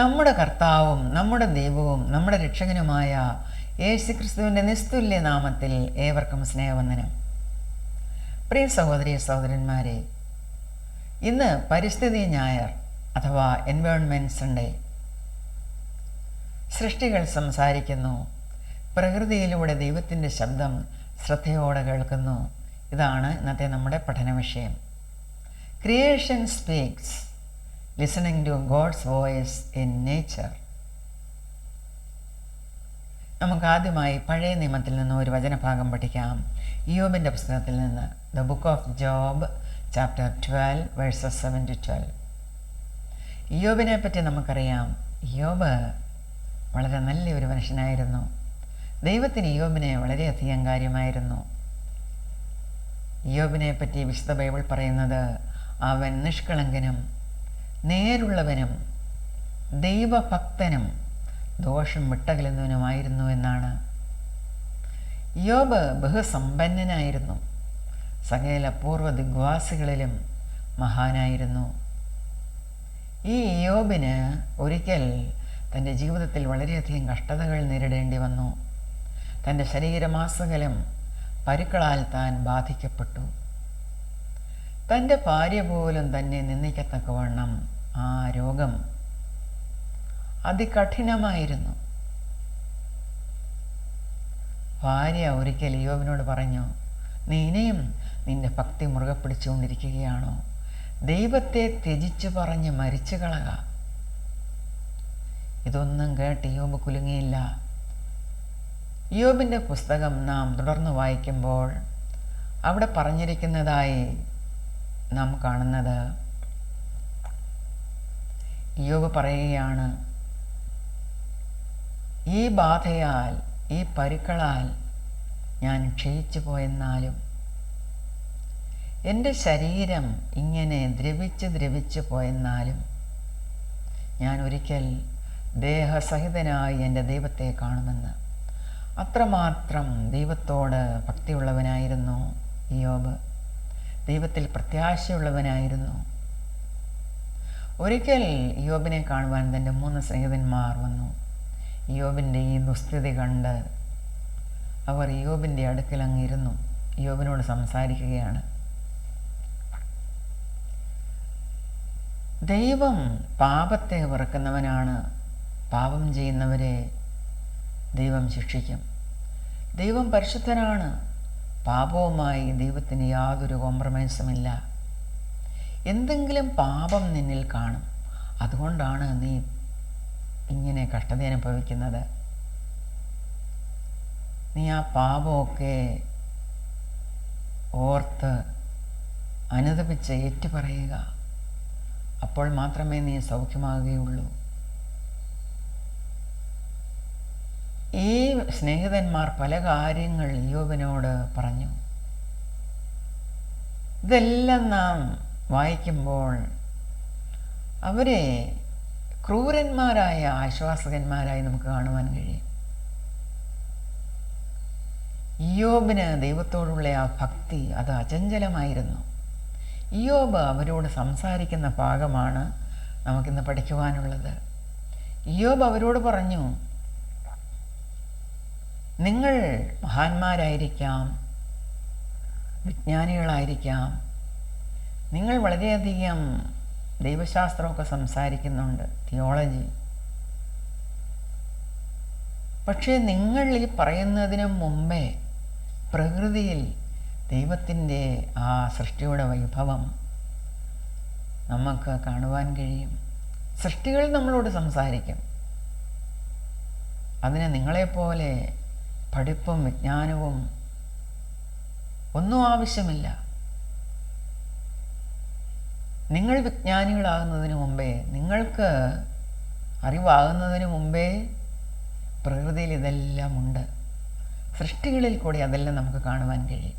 നമ്മുടെ കർത്താവും നമ്മുടെ ദൈവവും നമ്മുടെ രക്ഷകനുമായ യേശുക്രിസ്തുവിൻ്റെ നിസ്തുല്യ നാമത്തിൽ ഏവർക്കും സ്നേഹവന്ദനം. പ്രിയ സഹോദരി സഹോദരന്മാരെ, ഇന്ന് പരിസ്ഥിതി ഞായർ അഥവാ എൻവയോൺമെൻറ്റ് സൺഡേ. സൃഷ്ടികൾ സംസാരിക്കുന്നു, പ്രകൃതിയിലൂടെ ദൈവത്തിൻ്റെ ശബ്ദം ശ്രദ്ധയോടെ കേൾക്കുന്നു. ഇതാണ് ഇന്നത്തെ നമ്മുടെ പഠന വിഷയം. Creation speaks, listening to God's voice in nature. നമുക്ക് ആദ്യമായി പഴയ നിയമത്തിൽ നിന്ന് ഒരു വചനഭാഗം പഠിക്കാം. ഇയ്യോബിൻ്റെ പുസ്തകത്തിൽ നിന്ന്, the book of job, chapter 12 versus 7 to 12. ഇയ്യോബിനെ പറ്റി നമുക്കറിയാം. ഇയ്യോബ് വളരെ നല്ലൊരു മനുഷ്യനായിരുന്നു. ദൈവത്തിന് ഇയ്യോബിനെ വളരെയധികം കാര്യമായിരുന്നു. ഇയ്യോബിനെ പറ്റി വിശുദ്ധ ബൈബിൾ പറയുന്നത് അവൻ നിഷ്കളങ്കനും നേരുള്ളവനും ദൈവഭക്തനും ദോഷം വിട്ടകലുന്നവനുമായിരുന്നു എന്നാണ്. ഇയ്യോബ് ബഹുസമ്പന്നനായിരുന്നു. സകല പൂർവ്വ ദിഗ്വാസികളിലും മഹാനായിരുന്നു. ഈ ഇയ്യോബിന് ഒരിക്കൽ തൻ്റെ ജീവിതത്തിൽ വളരെയധികം കഷ്ടതകൾ നേരിടേണ്ടി വന്നു. തൻ്റെ ശരീരമാസകലം പരുക്കളാൽ താൻ ബാധിക്കപ്പെട്ടു. തൻ്റെ ഭാര്യ പോലും തന്നെ നിന്ദിക്കത്തക്കവണ്ണം ആ രോഗം അതികഠിനമായിരുന്നു. ഭാര്യ ഒരിക്കൽ ഇയ്യോബിനോട് പറഞ്ഞു, നീ ഇനിയും നിന്റെ ഭക്തി മുറുകെ പിടിച്ചുകൊണ്ടിരിക്കുകയാണോ? ദൈവത്തെ ത്യജിച്ചു പറഞ്ഞ് മരിച്ചു കളക. ഇതൊന്നും കേട്ട് ഇയ്യോബ് കുലുങ്ങിയില്ല. ഇയ്യോബിൻ്റെ പുസ്തകം നാം തുടർന്ന് വായിക്കുമ്പോൾ അവിടെ പറഞ്ഞിരിക്കുന്നതായി നാം കാണുന്നത്, ഇയ്യോബ് പറയുകയാണ്, ഈ ബാധയാൽ, ഈ പരുക്കളാൽ ഞാൻ ക്ഷയിച്ചു പോയെന്നാലും, എൻ്റെ ശരീരം ഇങ്ങനെ ദ്രവിച്ച് പോയെന്നാലും ഞാൻ ഒരിക്കൽ ദേഹസഹിതനായി എൻ്റെ ദൈവത്തെ കാണുമെന്ന്. അത്രമാത്രം ദൈവത്തോട് ഭക്തിയുള്ളവനായിരുന്നു ഇയ്യോബ്. ദൈവത്തിൽ പ്രത്യാശയുള്ളവനായിരുന്നു. ഒരിക്കൽ ഇയ്യോബിനെ കാണുവാൻ തൻ്റെ 3 സ്നേഹിതന്മാർ വന്നു. ഇയ്യോബിൻ്റെ ഈ ദുസ്ഥിതി കണ്ട് അവർ ഇയ്യോബിൻ്റെ അടുക്കൽ അങ്ങിരുന്നു. ഇയ്യോബിനോട് സംസാരിക്കുകയാണ്. ദൈവം പാപത്തെ വെറുക്കുന്നവനാണ്. പാപം ചെയ്യുന്നവരെ ദൈവം ശിക്ഷിക്കും. ദൈവം പരിശുദ്ധനാണ്. പാപവുമായി ദൈവത്തിന് യാതൊരു കോംപ്രമൈസുമില്ല. എന്തെങ്കിലും പാപം നിന്നിൽ കാണും. അതുകൊണ്ടാണ് നീ ഇങ്ങനെ കഷ്ടത അനുഭവിക്കുന്നത്. നീ ആ പാപമൊക്കെ ഓർത്ത് അനുതപിച്ച് ഏറ്റുപറയുക. അപ്പോൾ മാത്രമേ നീ സൗഖ്യമാകുകയുള്ളൂ. ഈ സ്നേഹിതന്മാർ പല കാര്യങ്ങൾ ഇയ്യോബിനോട് പറഞ്ഞു. ഇതെല്ലാം നാം വായിക്കുമ്പോൾ അവരെ ക്രൂരന്മാരായ ആശ്വാസകന്മാരായി നമുക്ക് കാണുവാൻ കഴിയും. ഇയ്യോബിന് ദൈവത്തോടുള്ള ആ ഭക്തി അത് അചഞ്ചലമായിരുന്നു. ഇയ്യോബ് അവരോട് സംസാരിക്കുന്ന ഭാഗമാണ് നമുക്കിന്ന് പഠിക്കുവാനുള്ളത്. ഇയ്യോബ് അവരോട് പറഞ്ഞു, നിങ്ങൾ മഹാന്മാരായിരിക്കാം, വിജ്ഞാനികളായിരിക്കാം, നിങ്ങൾ വളരെയധികം ദൈവശാസ്ത്രമൊക്കെ സംസാരിക്കുന്നുണ്ട്, തിയോളജി. പക്ഷേ നിങ്ങൾ ഈ പറയുന്നതിന് മുമ്പേ പ്രകൃതിയിൽ ദൈവത്തിൻ്റെ ആ സൃഷ്ടിയുടെ വൈഭവം നമുക്ക് കാണുവാൻ കഴിയും. സൃഷ്ടികൾ നമ്മളോട് സംസാരിക്കും. അതിന് നിങ്ങളെപ്പോലെ പഠിപ്പും വിജ്ഞാനവും ഒന്നും ആവശ്യമില്ല. നിങ്ങൾ വിജ്ഞാനികളാകുന്നതിന് മുമ്പേ, നിങ്ങൾക്ക് അറിവാകുന്നതിന് മുമ്പേ പ്രകൃതിയിൽ ഇതെല്ലാം ഉണ്ട്. സൃഷ്ടികളിൽ കൂടി അതെല്ലാം നമുക്ക് കാണുവാൻ കഴിയും.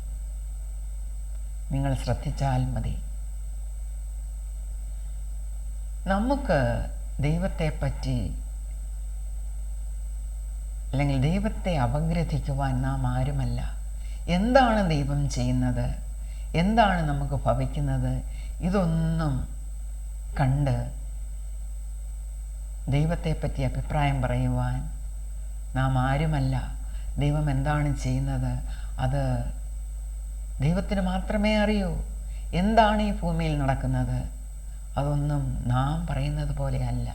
നിങ്ങൾ ശ്രദ്ധിച്ചാൽ മതി. നമുക്ക് ദൈവത്തെപ്പറ്റി അല്ലെങ്കിൽ ദൈവത്തെ അപഗ്രഥിക്കുവാൻ നാം ആരുമല്ല. എന്താണ് ദൈവം ചെയ്യുന്നത്, എന്താണ് നമുക്ക് ഭവിക്കുന്നത്, ഇതൊന്നും കണ്ട് ദൈവത്തെപ്പറ്റി അഭിപ്രായം പറയുവാൻ നാം ആരുമല്ല. ദൈവം എന്താണ് ചെയ്യുന്നത് അത് ദൈവത്തിന് മാത്രമേ അറിയൂ. എന്താണ് ഈ ഭൂമിയിൽ നടക്കുന്നത് അതൊന്നും നാം പറയുന്നത് പോലെ അല്ല.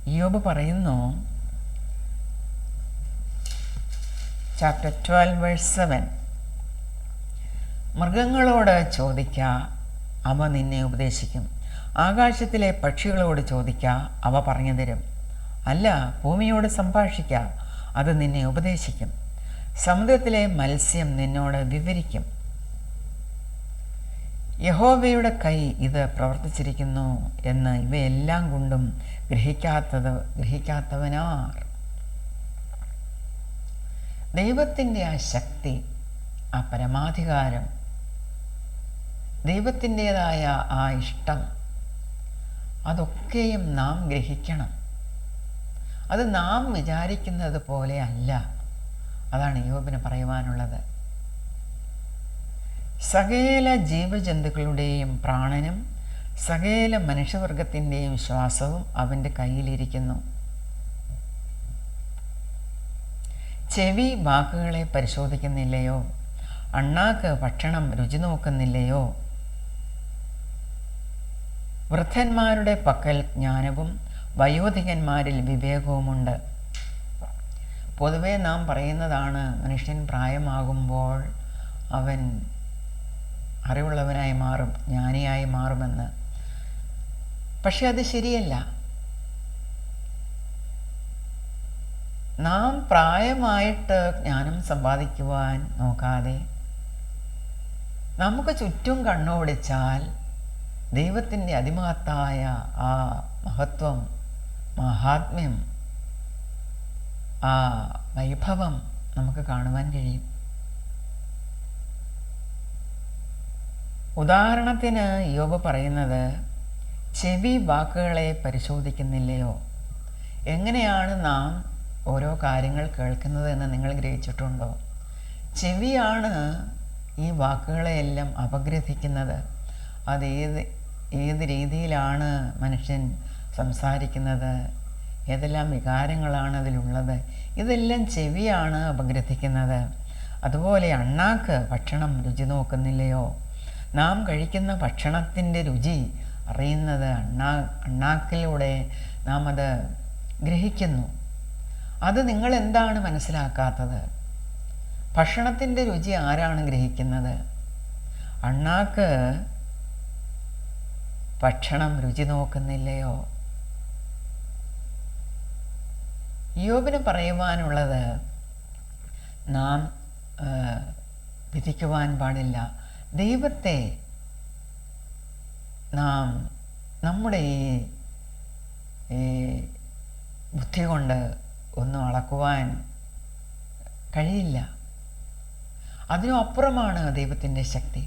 ഇയ്യോബ് പറയുന്നു, ചാപ്റ്റർ 12 വേഴ്സ് 7, മൃഗങ്ങളോട് ചോദിക്ക, അവ നിന്നെ ഉപദേശിക്കും. ആകാശത്തിലെ പക്ഷികളോട് ചോദിക്ക, അവ പറഞ്ഞു തരും. അല്ല, ഭൂമിയോട് സംഭാഷിക്ക, അത് നിന്നെ ഉപദേശിക്കും. സമുദ്രത്തിലെ മത്സ്യം നിന്നോട് വിവരിക്കും. യഹോവയുടെ കൈ ഇത് പ്രവർത്തിച്ചിരിക്കുന്നു എന്ന് ഇവയെല്ലാം കൊണ്ടും ഗ്രഹിക്കാത്തവനാർ. ദൈവത്തിൻ്റെ ആ ശക്തി, ആ പരമാധികാരം, ദൈവത്തിൻ്റേതായ ആ ഇഷ്ടം, അതൊക്കെയും നാം ഗ്രഹിക്കണം. അത് നാം വിചാരിക്കുന്നത് പോലെ അല്ല. അതാണ് ഇയ്യോബിന് പറയുവാനുള്ളത്. സകല ജീവജന്തുക്കളുടെയും പ്രാണനും സകല മനുഷ്യവർഗത്തിൻ്റെയും ശ്വാസവും അവൻ്റെ കയ്യിലിരിക്കുന്നു. ചെവി വാക്കുകളെ പരിശോധിക്കുന്നില്ലയോ? അണ്ണാക്ക് ഭക്ഷണം രുചി നോക്കുന്നില്ലയോ? വൃദ്ധന്മാരുടെ പക്കൽ ജ്ഞാനവും വയോധികന്മാരിൽ വിവേകവുമുണ്ട്. പൊതുവെ നാം പറയുന്നതാണ്, മനുഷ്യൻ പ്രായമാകുമ്പോൾ അവൻ അറിവുള്ളവനായി മാറും, ജ്ഞാനിയായി മാറുമെന്ന്. പക്ഷെ അത് ശരിയല്ല. നാം പ്രായമായിട്ട് ജ്ഞാനം സമ്പാദിക്കുവാൻ നോക്കാതെ നമുക്ക് ചുറ്റും കണ്ണോടിച്ചാൽ ദൈവത്തിൻ്റെ അതിമഹത്തായ ആ മഹത്വം, മഹാത്മ്യം, ആ വൈഭവം നമുക്ക് കാണുവാൻ കഴിയും. ഉദാഹരണത്തിന് ഇയ്യോബ് പറയുന്നത്, ചെവി വാക്കുകളെ പരിശോധിക്കുന്നില്ലയോ? എങ്ങനെയാണ് നാം ഓരോ കാര്യങ്ങൾ കേൾക്കുന്നത് എന്ന് നിങ്ങൾ ഗ്രഹിച്ചിട്ടുണ്ടോ? ചെവിയാണ് ഈ വാക്കുകളെയെല്ലാം അപഗ്രഥിക്കുന്നത്. അത് ഏത് രീതിയിലാണ് മനുഷ്യൻ സംസാരിക്കുന്നത്, ഏതെല്ലാം വികാരങ്ങളാണ് അതിലുള്ളത്, ഇതെല്ലാം ചെവിയാണ് അപഗ്രഥിക്കുന്നത്. അതുപോലെ അണ്ണാക്ക് ഭക്ഷണം രുചി നോക്കുന്നില്ലയോ? നാം കഴിക്കുന്ന ഭക്ഷണത്തിൻ്റെ രുചി അറിയുന്നത് അണ്ണാക്കിലൂടെ നാം അത് ഗ്രഹിക്കുന്നു. അത് നിങ്ങൾ എന്താണ് മനസ്സിലാക്കാത്തത്? ഭക്ഷണത്തിൻ്റെ രുചി ആരാണ് ഗ്രഹിക്കുന്നത്? അണ്ണാക്ക് ഭക്ഷണം രുചി നോക്കുന്നില്ലയോ? ഇയ്യോബിന് പറയുവാനുള്ളത്, നാം വിധിക്കുവാൻ പാടില്ല. ദൈവത്തെ നാം നമ്മുടെ ഈ ബുദ്ധി കൊണ്ട് ഒന്നും അളക്കുവാൻ കഴിയില്ല. അതിനും അപ്പുറമാണ് ദൈവത്തിൻ്റെ ശക്തി.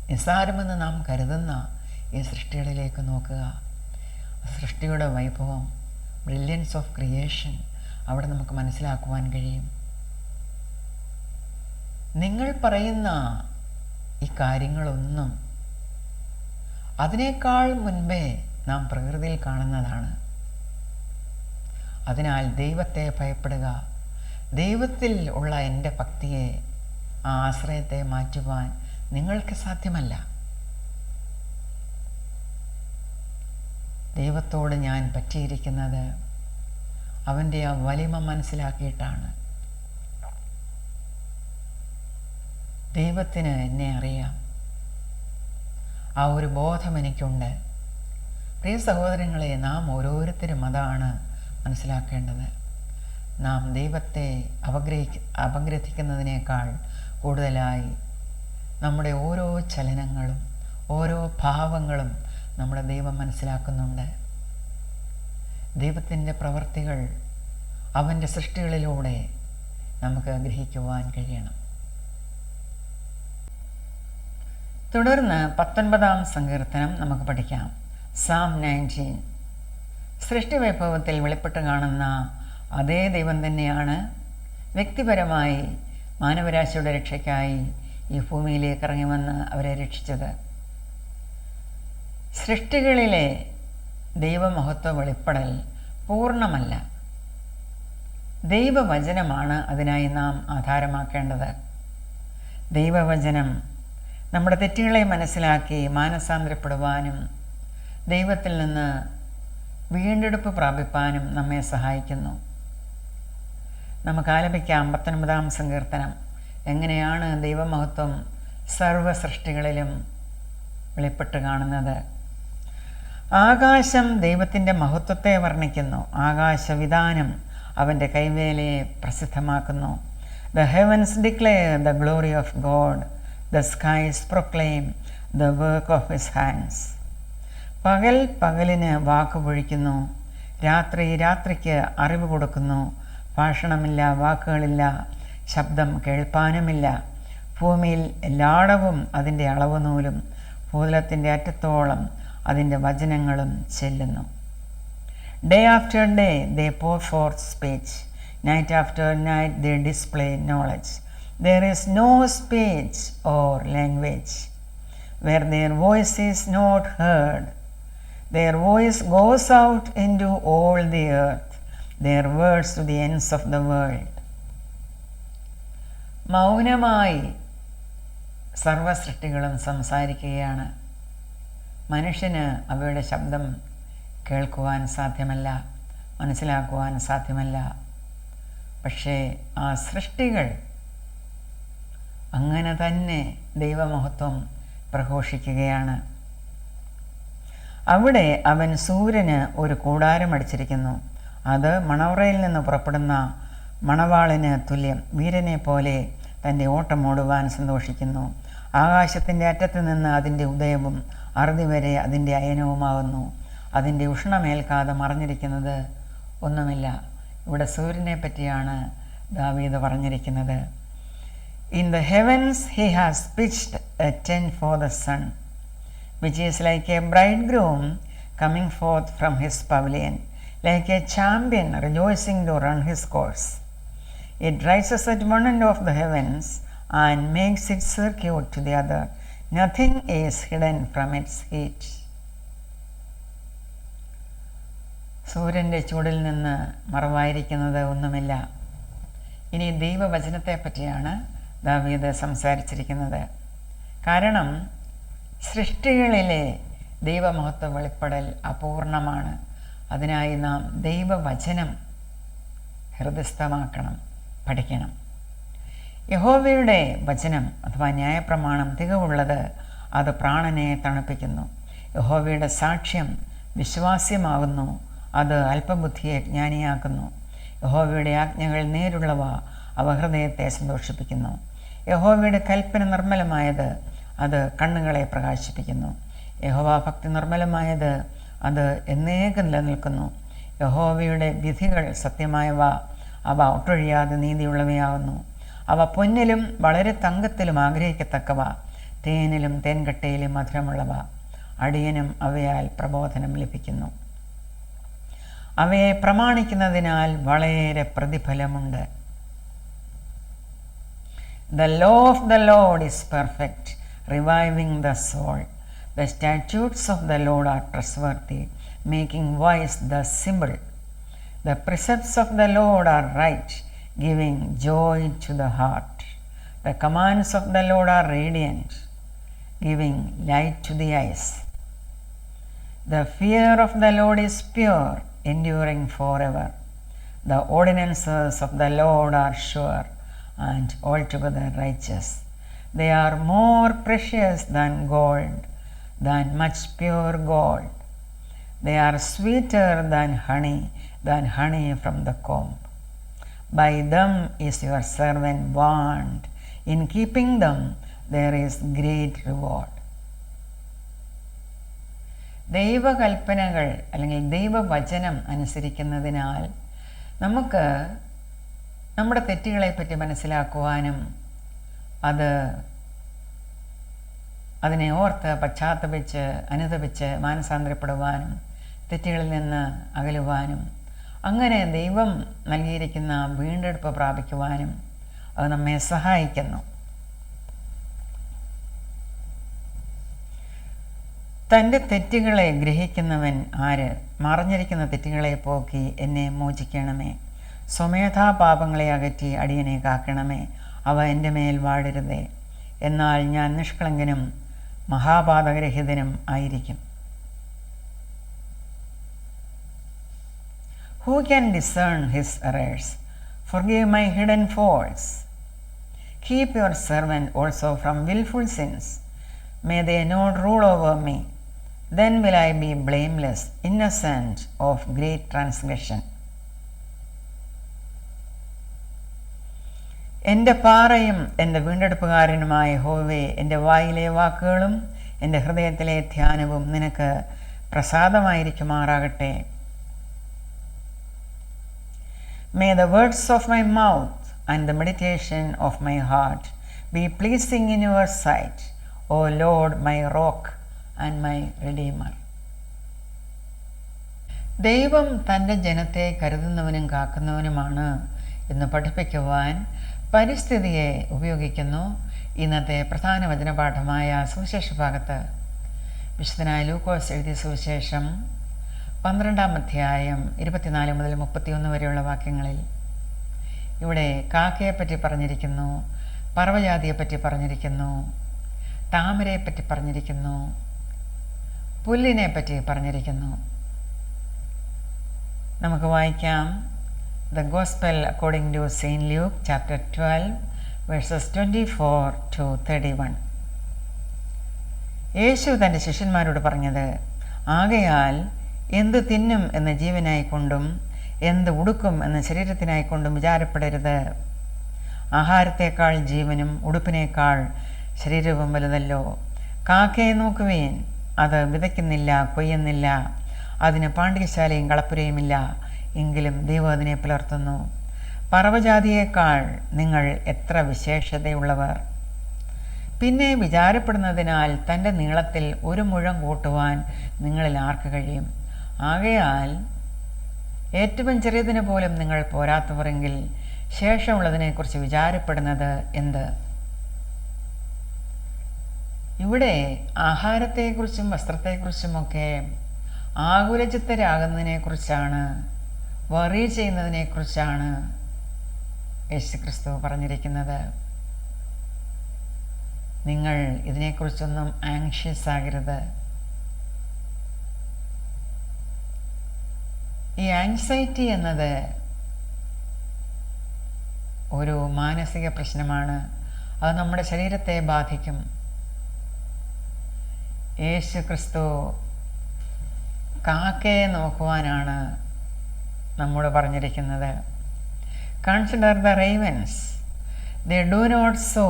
നിസ്സാരമെന്ന് നാം കരുതുന്ന ഈ സൃഷ്ടികളിലേക്ക് നോക്കുക. സൃഷ്ടിയുടെ വൈഭവം, ബ്രില്യൻസ് ഓഫ് ക്രിയേഷൻ അവിടെ നമുക്ക് മനസ്സിലാക്കുവാൻ കഴിയും. നിങ്ങൾ പറയുന്ന ഈ കാര്യങ്ങളൊന്നും അതിനേക്കാൾ മുൻപേ നാം പ്രകൃതിയിൽ കാണുന്നതാണ്. അതിനാൽ ദൈവത്തെ ഭയപ്പെടുക. ദൈവത്തിൽ ഉള്ള എൻ്റെ ഭക്തിയെ, ആ ആശ്രയത്തെ മാറ്റുവാൻ നിങ്ങൾക്ക് സാധ്യമല്ല. ദൈവത്തോട് ഞാൻ പറ്റിയിരിക്കുന്നത് അവൻ്റെ ആ വലിമ മനസ്സിലാക്കിയിട്ടാണ്. ദൈവത്തിന് എന്നെ അറിയാം. ആ ഒരു ബോധം എനിക്കുണ്ട്. പ്രിയ സഹോദരങ്ങളെ, നാം ഓരോരുത്തരും അതാണ് മനസ്സിലാക്കേണ്ടത്. നാം ദൈവത്തെ അപഗ്രഥിക്കുന്നതിനേക്കാൾ കൂടുതലായി നമ്മുടെ ഓരോ ചലനങ്ങളും ഓരോ ഭാവങ്ങളും നമ്മുടെ ദൈവം മനസ്സിലാക്കുന്നുണ്ട്. ദൈവത്തിൻ്റെ പ്രവൃത്തികൾ അവൻ്റെ സൃഷ്ടികളിലൂടെ നമുക്ക് ഗ്രഹിക്കുവാൻ കഴിയണം. തുടർന്ന് 19-ാം സങ്കീർത്തനം നമുക്ക് പഠിക്കാം. സാം 19. സൃഷ്ടിവൈഭവത്തിൽ വെളിപ്പെട്ട് കാണുന്ന അതേ ദൈവം തന്നെയാണ് വ്യക്തിപരമായി മാനവരാശിയുടെ രക്ഷയ്ക്കായി ഈ ഭൂമിയിലേക്ക് ഇറങ്ങി വന്ന് അവരെ രക്ഷിച്ചത്. സൃഷ്ടികളിലെ ദൈവമഹത്വ വെളിപ്പെടൽ പൂർണ്ണമല്ല. ദൈവവചനമാണ് അതിനായി നാം ആധാരമാക്കേണ്ടത്. ദൈവവചനം നമ്മുടെ തെറ്റുകളെ മനസ്സിലാക്കി മാനസാന്തരപ്പെടുവാനും ദൈവത്തിൽ നിന്ന് വീണ്ടെടുപ്പ് പ്രാപിപ്പാനും നമ്മെ സഹായിക്കുന്നു. നമുക്ക് ആലപിക്കാം 19-ാം സങ്കീർത്തനം. എങ്ങനെയാണ് ദൈവമഹത്വം സർവ്വ സൃഷ്ടികളിലും വെളിപ്പെട്ട് കാണുന്നത്? ആകാശം ദൈവത്തിൻ്റെ മഹത്വത്തെ വർണ്ണിക്കുന്നു. ആകാശവിതാനം അവൻ്റെ കൈവേലയെ പ്രസിദ്ധമാക്കുന്നു. The heavens declare the glory of God. The skies proclaim the work of his hands. പകൽ പകലിന് വാക്ക് പൊഴിക്കുന്നു, രാത്രി രാത്രിക്ക് അറിവ് കൊടുക്കുന്നു. ഭാഷണമില്ല, വാക്കുകളില്ല, ശബ്ദം കേൾപ്പാനുമില്ല. ഭൂമിയിൽ എല്ലായിടവും അതിൻ്റെ അളവ് നൂലും ഭൂതലത്തിൻ്റെ അറ്റത്തോളം അതിൻ്റെ വചനങ്ങളും ചെല്ലുന്നു. Day after day they pour forth speech. Night after night they display knowledge. There is no speech or language where their voice is not heard. Their voice goes out into all the earth, their words to the ends of the world. മൗനമായി സർവസൃഷ്ടികളും സംസാരിക്കുകയാണ്. മനുഷ്യന് അവയുടെ ശബ്ദം കേൾക്കുവാൻ സാധ്യമല്ല, മനസ്സിലാക്കുവാൻ സാധ്യമല്ല. പക്ഷേ ആ സൃഷ്ടികൾ അങ്ങനെ തന്നെ ദൈവമഹത്വം പ്രഘോഷിക്കുകയാണ്. അവിടെ അവൻ സൂര്യന് ഒരു കൂടാരം അടിച്ചിരിക്കുന്നു. അത് മണവറയിൽ നിന്ന് പുറപ്പെടുന്ന മണവാളിന് തുല്യം. വീരനെ പോലെ തൻ്റെ ഓട്ടമോടുവാൻ സന്തോഷിക്കുന്നു. ആകാശത്തിൻ്റെ അറ്റത്ത് നിന്ന് അതിൻ്റെ ഉദയവും അറുതി വരെ അതിൻ്റെ അയനവുമാകുന്നു. അതിൻ്റെ ഉഷ്ണമേൽക്കാതെ മറഞ്ഞിരിക്കുന്നത് ഒന്നുമില്ല. ഇവിടെ സൂര്യനെ പറ്റിയാണ് ദാവീദ് പറഞ്ഞിരിക്കുന്നത്. In the heavens he has pitched a tent for the sun, which is like a bridegroom coming forth from his pavilion, like a champion rejoicing to run his course. It rises at one end of the heavens and makes its circuit to the other. Nothing is hidden from its heat. സൂര്യൻ്റെ ചൂടിൽ നിന്ന് മറവായിരിക്കുന്നത് ഒന്നുമില്ല. ഇനി ദൈവവചനത്തെ പറ്റിയാണ് ദാവീദ് സംസാരിച്ചിരിക്കുന്നത്. കാരണം സൃഷ്ടികളിലെ ദൈവമഹത്വ വെളിപ്പെടൽ അപൂർണമാണ്. അതിനായി നാം ദൈവവചനം ഹൃദയസ്ഥമാക്കണം, പഠിക്കണം. യഹോവയുടെ വചനം അഥവാ ന്യായപ്രമാണം തികവുള്ളത്, അത് പ്രാണനെ തണുപ്പിക്കുന്നു. യഹോവയുടെ സാക്ഷ്യം വിശ്വാസ്യമാകുന്നു, അത് അല്പബുദ്ധിയെ ജ്ഞാനിയാക്കുന്നു. യഹോവയുടെ ആജ്ഞകൾ നേരുള്ളവ, അവ ഹൃദയത്തെ സന്തോഷിപ്പിക്കുന്നു. യഹോവയുടെ കൽപ്പന നിർമ്മലമായത്, അത് കണ്ണുകളെ പ്രകാശിപ്പിക്കുന്നു. യഹോവ ഭക്തി നിർമ്മലമായത്, അത് എന്നേക്കും നിലനിൽക്കുന്നു. യഹോവയുടെ വിധികൾ സത്യമായവ, അവ ഒട്ടൊഴിയാതെ നീതിയുള്ളവയാകുന്നു. അവ പൊന്നിലും വളരെ തങ്കത്തിലും ആഗ്രഹിക്കത്തക്കവ, തേനിലും തേൻകട്ടയിലും മധുരമുള്ളവ. അടിയനും അവയാൽ പ്രബോധനം ലഭിക്കുന്നു. അവയെ പ്രമാണിക്കുന്നതിനാൽ വളരെ പ്രതിഫലമുണ്ട്. The law of the Lord is perfect, reviving the soul. The statutes of the Lord are trustworthy, making wise the simple. The precepts of the Lord are right, giving joy to the heart. The commands of the Lord are radiant, giving light to the eyes. The fear of the Lord is pure, enduring forever. The ordinances of the Lord are sure and altogether righteous. They are more precious than gold, than much pure gold. They are sweeter than honey from the comb. By them is your servant warned. In keeping them there is great reward. ദൈവകൽപ്പനകൾ അല്ലെങ്കിൽ ദൈവവചനം അനുസരിക്കുന്നതിനാൽ നമുക്ക് നമ്മുടെ തെറ്റുകളെപ്പറ്റി മനസ്സിലാക്കുവാനും അതിനെ ഓർത്ത് പശ്ചാത്തപിച്ച് അനുതപിച്ച് മാനസാന്തരപ്പെടുവാനും തെറ്റുകളിൽ നിന്ന് അകലുവാനും അങ്ങനെ ദൈവം നൽകിയിരിക്കുന്ന വീണ്ടെടുപ്പ് പ്രാപിക്കുവാനും അത് നമ്മെ സഹായിക്കുന്നു. തൻ്റെ തെറ്റുകളെ ഗ്രഹിക്കുന്നവൻ ആര്? മറഞ്ഞിരിക്കുന്ന തെറ്റുകളെ പോക്കി എന്നെ മോചിക്കണമേ. സ്വമേധാ പാപങ്ങളെ അകറ്റി അടിയനെ കാക്കണമേ. അവ എൻ്റെ മേൽ വാഴരുതേ. എന്നാൽ ഞാൻ നിഷ്കളങ്കനും മഹാപാതകരഹിതനും ആയിരിക്കും. Who can discern his errors? Forgive my hidden faults. Keep your servant also from willful sins. May they not rule over me. Then will I be blameless, innocent of great transgression. എൻ്റെ പാറയും എൻ്റെ വീണ്ടെടുപ്പുകാരനുമായ യഹോവേ, എൻ്റെ വായിലെ വാക്കുകളും എൻ്റെ ഹൃദയത്തിലെ ധ്യാനവും നിനക്ക് പ്രസാദമായിരിക്കുമാറാകട്ടെ. May the words of my mouth and the meditation of my heart be pleasing in your sight, O Lord, my rock and my redeemer. ദൈവം തൻ്റെ ജനത്തെ കരുതുന്നവനും കാക്കുന്നവനുമാണ് എന്ന് പഠിപ്പിക്കുവാൻ പരിസ്ഥിതിയെ ഉപയോഗിക്കുന്നു. ഇന്നത്തെ പ്രധാന വചനപാഠമായ സുവിശേഷ ഭാഗത്ത് വിശുദ്ധനായ ലൂക്കോസ് എഴുതിയ സുവിശേഷം 12-ാം അധ്യായം 24 മുതൽ 31 വരെയുള്ള വാക്യങ്ങളിൽ ഇവിടെ കാക്കയെപ്പറ്റി പറഞ്ഞിരിക്കുന്നു, പറവജാതിയെപ്പറ്റി പറഞ്ഞിരിക്കുന്നു, താമരയെപ്പറ്റി പറഞ്ഞിരിക്കുന്നു, പുല്ലിനെപ്പറ്റി പറഞ്ഞിരിക്കുന്നു. നമുക്ക് വായിക്കാം. The Gospel according to St. Luke chapter 12 verses 24 to 31. യേശു തൻ്റെ ശിഷ്യന്മാരോട് പറഞ്ഞത്, ആകയാൽ എന്ത് തിന്നും എന്ന ജീവനായിക്കൊണ്ടും എന്ത് ഉടുക്കും എന്ന ശരീരത്തിനായിക്കൊണ്ടും വിചാരപ്പെടരുത്. ആഹാരത്തേക്കാൾ ജീവനും ഉടുപ്പിനേക്കാൾ ശരീരവും വലുതല്ലോ. കാക്കയെ നോക്കുവേൻ, അത് വിതയ്ക്കുന്നില്ല, കൊയ്യുന്നില്ല, അതിന് പാണ്ഡ്യശാലയും കളപ്പുരയുമില്ല, എങ്കിലും ദൈവം അതിനെ പുലർത്തുന്നു. പറവജാതിയേക്കാൾ നിങ്ങൾ എത്ര വിശേഷതയുള്ളവർ. പിന്നെ വിചാരപ്പെടുന്നതിനാൽ തൻ്റെ നീളത്തിൽ ഒരു മുഴം കൂട്ടുവാൻ നിങ്ങളിൽ ആർക്ക് കഴിയും? ആകയാൽ ഏറ്റവും ചെറിയതിന് പോലും നിങ്ങൾ പോരാത്തവരെങ്കിൽ ശേഷമുള്ളതിനെക്കുറിച്ച് വിചാരപ്പെടുന്നത് എന്ത്? ഇവിടെ ആഹാരത്തെക്കുറിച്ചും വസ്ത്രത്തെക്കുറിച്ചുമൊക്കെ ആകുലചിത്തരാകുന്നതിനെക്കുറിച്ചാണ്, വറി ചെയ്യുന്നതിനെക്കുറിച്ചാണ് യേശുക്രിസ്തു പറഞ്ഞിരിക്കുന്നത്. നിങ്ങൾ ഇതിനെക്കുറിച്ചൊന്നും ആങ്ഷ്യസ് ആകരുത്. ഈ ആങ്സൈറ്റി എന്നത് ഒരു മാനസിക പ്രശ്നമാണ്. അത് നമ്മുടെ ശരീരത്തെ ബാധിക്കും. യേശു ക്രിസ്തു കാക്കയെ നോക്കുവാനാണ് നമ്മോട് പറഞ്ഞിരിക്കുന്നത്. Consider the ravens, they do not sow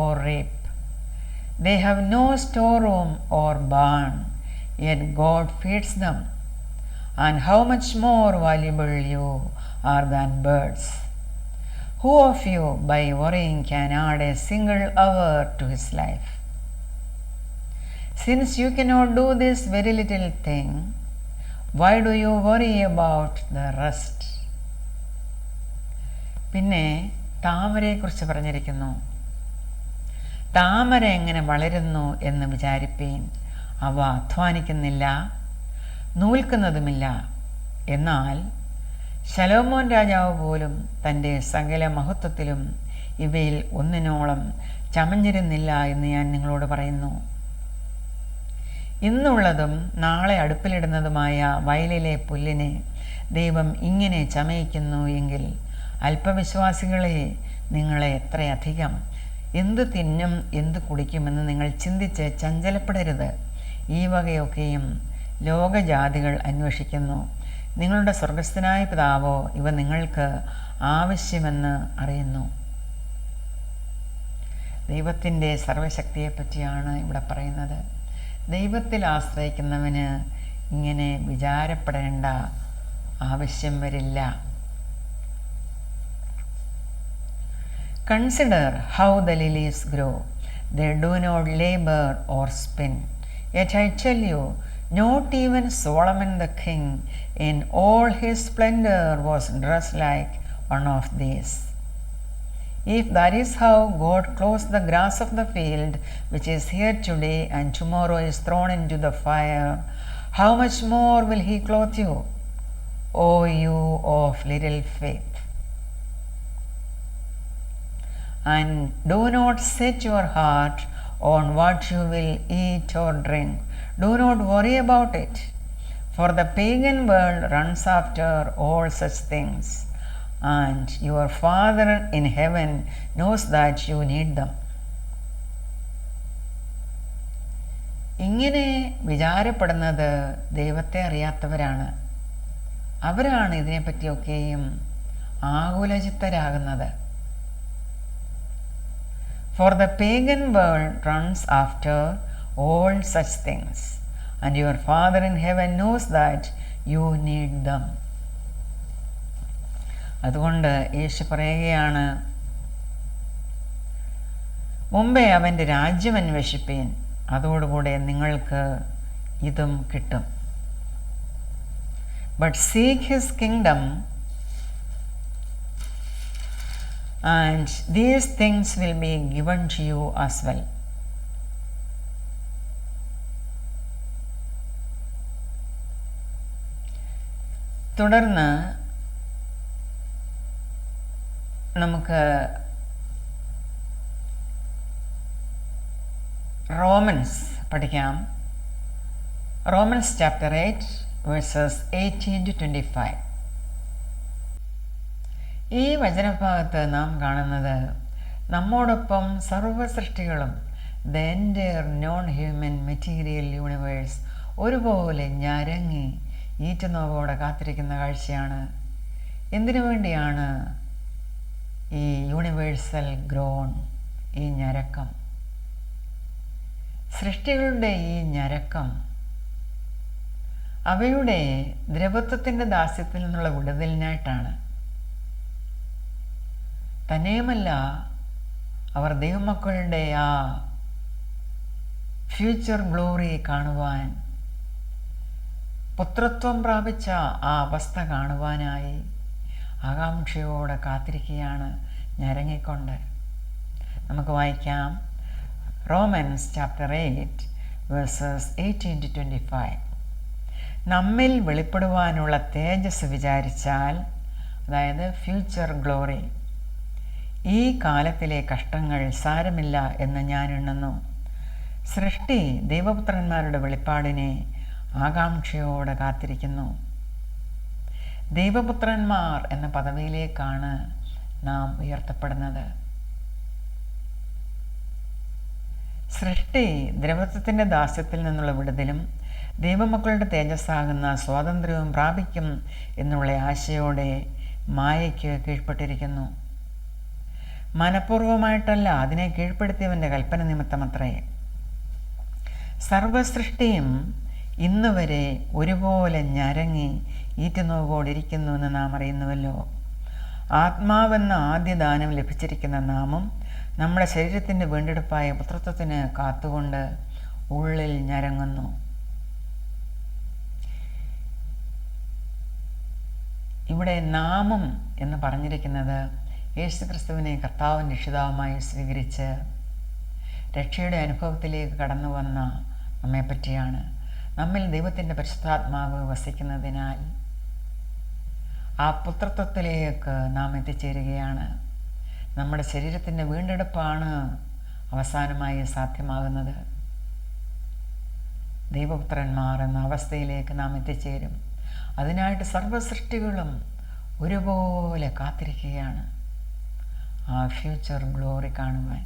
or reap, they have no storeroom or barn, yet God feeds them. And how much more valuable you are than birds. Who of you by worrying can add a single hour to his life? Since you cannot do this very little thing, why do you worry about the rest? പിന്നെ താമരയെക്കുറിച്ച് പറഞ്ഞിരിക്കുന്നു. താമര എങ്ങനെ വളരുന്നു എന്ന് വിചാരിപ്പീൻ. അവ അധ്വാനിക്കുന്നില്ല, നൂൽക്കുന്നതുമില്ല. എന്നാൽ ശലോമോൻ രാജാവ് പോലും തൻ്റെ സകല മഹത്വത്തിലും ഇവയിൽ ഒന്നിനോളം ചമഞ്ഞിരുന്നില്ല എന്ന് ഞാൻ നിങ്ങളോട് പറയുന്നു. ഇന്നുള്ളതും നാളെ അടുപ്പിലിടുന്നതുമായ വയലിലെ പുല്ലിനെ ദൈവം ഇങ്ങനെ ചമയിക്കുന്നു എങ്കിൽ അല്പവിശ്വാസികളെ, നിങ്ങളെ എത്രയധികം. എന്ത് തിന്നും എന്ത് കുടിക്കുമെന്ന് നിങ്ങൾ ചിന്തിച്ച് ചഞ്ചലപ്പെടരുത്. ഈ വകയൊക്കെയും ലോകജാതികൾ അന്വേഷിക്കുന്നു. നിങ്ങളുടെ സ്വർഗസ്ഥനായ പിതാവോ ഇവ നിങ്ങൾക്ക് ആവശ്യമെന്ന് അറിയുന്നു. ദൈവത്തിൻ്റെ സർവശക്തിയെപ്പറ്റിയാണ് ഇവിടെ പറയുന്നത്. ദൈവത്തിൽ ആശ്രയിക്കുന്നവന് ഇങ്ങനെ വിചാരപ്പെടേണ്ട ആവശ്യം വരില്ല. Consider how the lilies grow. They do not labor or spin. Yet I tell you, not even Solomon the king in all his splendor was dressed like one of these. If that is how God clothes the grass of the field, which is here today and tomorrow is thrown into the fire, how much more will He clothe you, O you of little faith? And do not set your heart on what you will eat or drink. Do not worry about it, for the pagan world runs after all such things, and your Father in heaven knows that you need them. ഇങ്ങനെ വിചാരപ്പെടുന്നത് ദൈവത്തെ അറിയാത്തവരാണ്. അവരാണ് ഇതിനെപ്പറ്റിയൊക്കെയും ആകുലചിത്തരാകുന്നത്. For the pagan world runs after all such things, and your Father in heaven knows that you need them. അതുകൊണ്ട് യേശു പറയുകയാണ്, മുമ്പേ അവൻ്റെ രാജ്യം അന്വേഷിപ്പീൻ, അതോടുകൂടെ നിങ്ങൾക്ക് ഇതും കിട്ടും. But seek His kingdom, and these things will be given to you as well. തുടർന്ന് നമുക്ക് റോമൻസ് പഠിക്കാം. Romans chapter 8 verses 18 to 25. ഈ വചനഭാഗത്ത് നാം കാണുന്നത് നമ്മോടൊപ്പം സർവ്വസൃഷ്ടികളും the entire non human material universe ഒരുപോലെ ഞരങ്ങി ഈറ്റുനോവോടെ കാത്തിരിക്കുന്ന കാഴ്ചയാണ്. എന്തിനു വേണ്ടിയാണ് ഈ യൂണിവേഴ്സൽ ഗ്രോൺ, ഈ ഞരക്കം? സൃഷ്ടികളുടെ ഈ ഞരക്കം അവയുടെ ദ്രവത്വത്തിൻ്റെ ദാസ്യത്തിൽ നിന്നുള്ള വിടുതലിനായിട്ടാണ്. തന്നെയുമല്ല, അവർ ദൈവമക്കളുടെ ആ ഫ്യൂച്ചർ ഗ്ലോറി കാണുവാൻ, പുത്രത്വം പ്രാപിച്ച ആ അവസ്ഥ കാണുവാനായി ആകാംക്ഷയോടെ കാത്തിരിക്കുകയാണ് ഞരങ്ങിക്കൊണ്ട്. നമുക്ക് വായിക്കാം റോമൻസ് ചാപ്റ്റർ 8 വേഴ്സസ് 18 to 25. നമ്മിൽ വെളിപ്പെടുവാനുള്ള തേജസ് വിചാരിച്ചാൽ, അതായത് ഫ്യൂച്ചർ ഗ്ലോറി, ഈ കാലത്തിലെ കഷ്ടങ്ങൾ സാരമില്ല എന്ന് ഞാൻ എണ്ണുന്നു. സൃഷ്ടി ദൈവപുത്രന്മാരുടെ വെളിപ്പാടിനെ ആകാംക്ഷയോടെ കാത്തിരിക്കുന്നു. ദൈവപുത്രന്മാർ എന്ന പദവിയിലേക്കാണ് നാം ഉയർത്തപ്പെടുന്നത്. സൃഷ്ടി ദ്രവത്വത്തിൻ്റെ ദാസ്യത്തിൽ നിന്നുള്ള വിടുതലും ദൈവമക്കളുടെ തേജസ്സാകുന്ന സ്വാതന്ത്ര്യവും പ്രാപിക്കും എന്നുള്ള ആശയോടെ മായയ്ക്ക് കീഴ്പ്പെട്ടിരിക്കുന്നു. മനഃപൂർവമായിട്ടല്ല, അതിനെ കീഴ്പ്പെടുത്തിയവൻ്റെ കൽപ്പന നിമിത്തമത്രേ. സർവസൃഷ്ടിയും ഇന്നുവരെ ഒരുപോലെ ഞരങ്ങി ഈറ്റുനോവോടിരിക്കുന്നു എന്ന് നാം അറിയുന്നുവല്ലോ. ആത്മാവെന്ന ആദ്യ ദാനം ലഭിച്ചിരിക്കുന്ന നാമും നമ്മുടെ ശരീരത്തിൻ്റെ വീണ്ടെടുപ്പായ പുത്രത്വത്തിന് കാത്തുകൊണ്ട് ഉള്ളിൽ ഞരങ്ങുന്നു. ഇവിടെ നാമം എന്ന് പറഞ്ഞിരിക്കുന്നത് യേശുക്രിസ്തുവിനെ കർത്താവും രക്ഷിതാവുമായി സ്വീകരിച്ച് രക്ഷയുടെ അനുഭവത്തിലേക്ക് കടന്നു വന്ന നമ്മെപ്പറ്റിയാണ്. നമ്മിൽ ദൈവത്തിൻ്റെ പരിശുദ്ധാത്മാവ് വസിക്കുന്നതിനാൽ ആ പുത്രത്വത്തിലേക്ക് നാം എത്തിച്ചേരുകയാണ്. നമ്മുടെ ശരീരത്തിൻ്റെ വീണ്ടെടുപ്പാണ് അവസാനമായി സാധ്യമാകുന്നത്. ദൈവപുത്രന്മാർ എന്ന അവസ്ഥയിലേക്ക് നാം എത്തിച്ചേരും. അതിനായിട്ട് സർവ്വസൃഷ്ടികളും ഒരുപോലെ കാത്തിരിക്കുകയാണ് ആ ഫ്യൂച്ചർ ഗ്ലോറി കാണുവാൻ.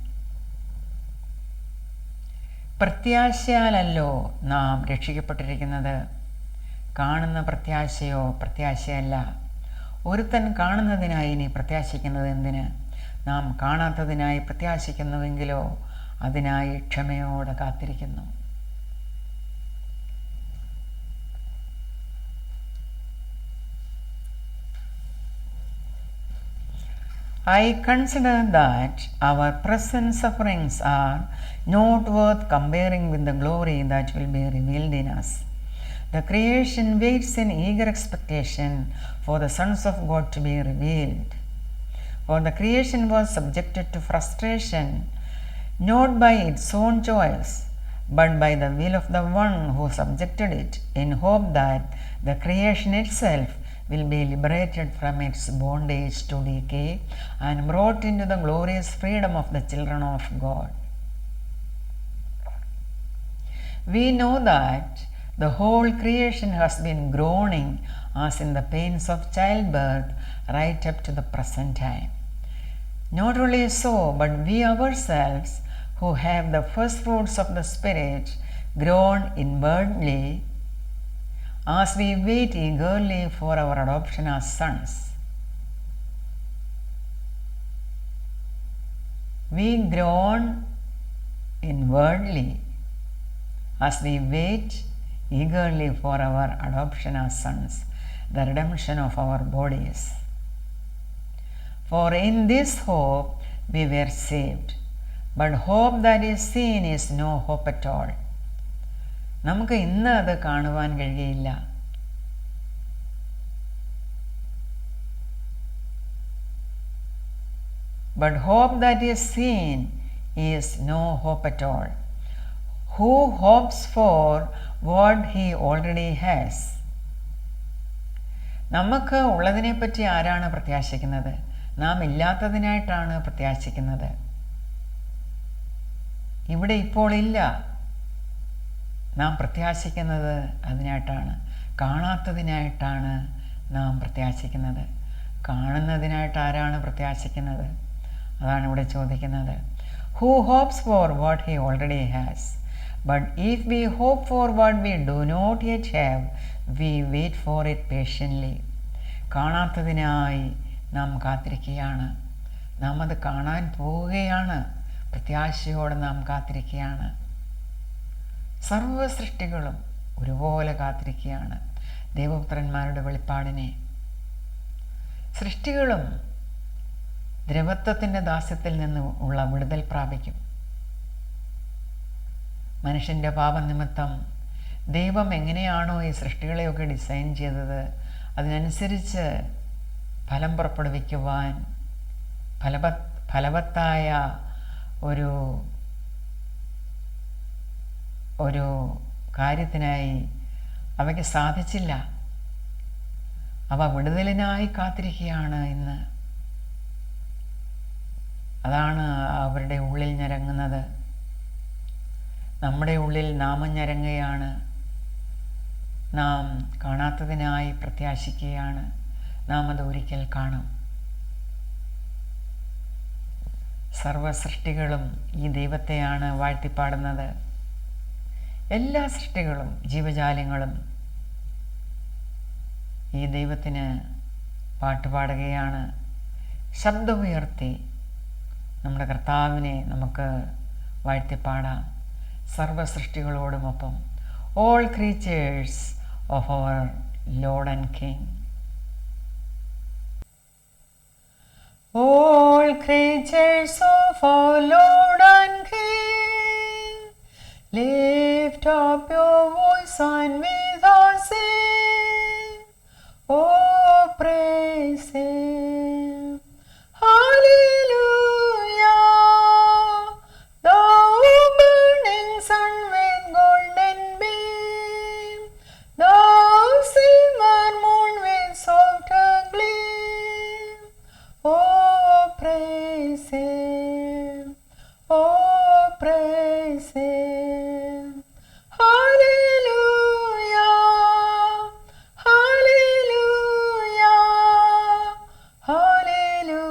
പ്രത്യാശയാലല്ലോ നാം രക്ഷിക്കപ്പെട്ടിരിക്കുന്നത്. കാണുന്ന പ്രത്യാശയോ പ്രത്യാശയല്ല. ഒരുത്തൻ കാണുന്നതിനായി ഇനി പ്രത്യാശിക്കുന്നത് എന്തിന്? നാം കാണാത്തതിനായി പ്രത്യാശിക്കുന്നുവെങ്കിലോ അതിനായി ക്ഷമയോടെ കാത്തിരിക്കുന്നു. I consider that our present sufferings are not worth comparing with the glory that will be revealed in us. The creation waits in eager expectation for the sons of God to be revealed. For the creation was subjected to frustration, not by its own choice, but by the will of the one who subjected it, in hope that the creation itself will be liberated from its bondage to decay and brought into the glorious freedom of the children of God. We know that the whole creation has been groaning as in the pains of childbirth right up to the present time. Not only so, but we ourselves, who have the first fruits of the Spirit, groan inwardly as we wait eagerly for our adoption as sons. We groan inwardly as we wait eagerly for our adoption as sons, the redemption of our bodies. For in this hope we were saved. But hope that is seen is no hope at all. നമുക്ക് ഇന്ന് അത് കാണുവാൻ കഴിയില്ല. But hope that is seen is no hope at all. Who hopes for what he already has? നമുക്ക് ഉള്ളതിനെപ്പറ്റി ആരാണ് പ്രത്യാശിക്കുന്നത്? നാം ഇല്ലാത്തതിനായിട്ടാണ് പ്രത്യാശിക്കുന്നത്. ഇവിടെ ഇപ്പോൾ ഇല്ല, നാം പ്രത്യാശിക്കുന്നത് അതിനായിട്ടാണ്. കാണാത്തതിനായിട്ടാണ് നാം പ്രത്യാശിക്കുന്നത്. കാണുന്നതിനായിട്ട് ആരാണ് പ്രത്യാശിക്കുന്നത്? അതാണ് ഇവിടെ ചോദിക്കുന്നത്. Who hopes for what he already has? But if we hope for what we do not yet have, we wait for it patiently. കാണാത്തതിനായി നാം കാത്തിരിക്കുകയാണ്. നാം അത് കാണാൻ പോവുകയാണ്. പ്രത്യാശയോടെ നാം കാത്തിരിക്കുകയാണ്. സർവ്വ സൃഷ്ടികളും ഒരുപോലെ കാത്തിരിക്കുകയാണ് ദൈവപുത്രന്മാരുടെ വെളിപ്പാടിനെ. സൃഷ്ടികളും ദ്രവത്വത്തിൻ്റെ ദാസ്യത്തിൽ നിന്ന് ഉള്ള വിടുതൽ പ്രാപിക്കും. മനുഷ്യൻ്റെ പാപനിമിത്തം ദൈവം എങ്ങനെയാണോ ഈ സൃഷ്ടികളെയൊക്കെ ഡിസൈൻ ചെയ്തത്, അതിനനുസരിച്ച് ഫലം പുറപ്പെടുവിക്കുവാൻ ഫലവത്തായ ഒരു കാര്യത്തിനായി അവയ്ക്ക് സാധിച്ചില്ല. അവ വിടുതലിനായി കാത്തിരിക്കുകയാണ് ഇന്ന്. അതാണ് അവരുടെ ഉള്ളിൽ ഞരങ്ങുന്നത്. നമ്മുടെ ഉള്ളിൽ നാമം ഞരങ്ങുകയാണ്. നാം കാണാത്തതിനായി പ്രത്യാശിക്കുകയാണ്. നാം അത് ഒരിക്കൽ കാണും. സർവ സൃഷ്ടികളും ഈ ദൈവത്തെയാണ് വാഴ്ത്തിപ്പാടുന്നത്. എല്ലാ സൃഷ്ടികളും ജീവജാലങ്ങളും ഈ ദൈവത്തിന് പാട്ടുപാടുകയാണ്. ശബ്ദമുയർത്തി നമ്മുടെ കർത്താവിനെ നമുക്ക് വാഴ്ത്തിപ്പാടാം സർവ സൃഷ്ടികളോടുമൊപ്പം. All creatures of our Lord and King. All creatures of our Lord and King, lift up your voice and with us sing. Oh, praise Him. Hallelujah. Thou burning sun with golden beam, thou silver moon with softer gleam. Oh, praise Him. Oh, praise Him. Hallelujah. Hallelujah. Hallelujah.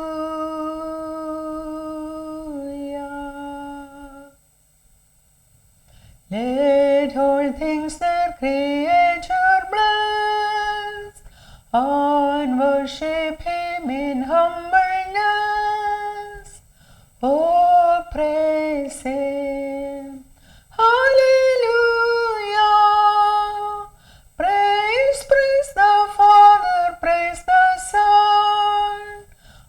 Let all things their Creator bless and worship Him in humbleness. Oh, praise Him. Hallelujah. Praise, praise the Father, praise the Son,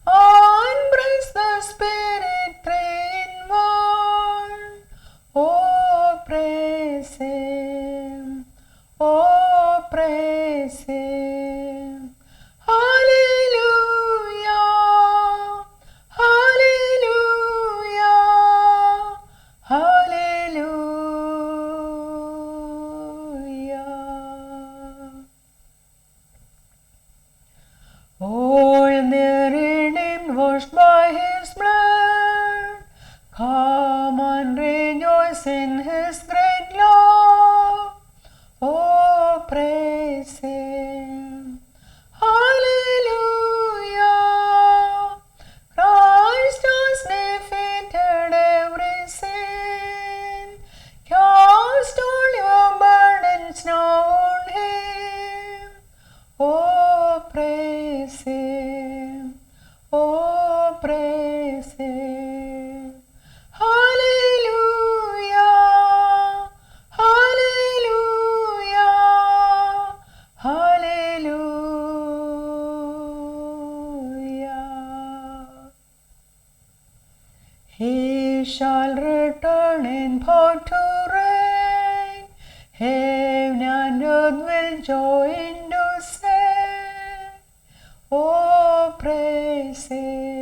and praise the Spirit, three in one. Oh, praise Him. Oh, praise Him. Hallelujah. shall return in power to reign. Heaven and earth will join to sing. Oh, praise Him.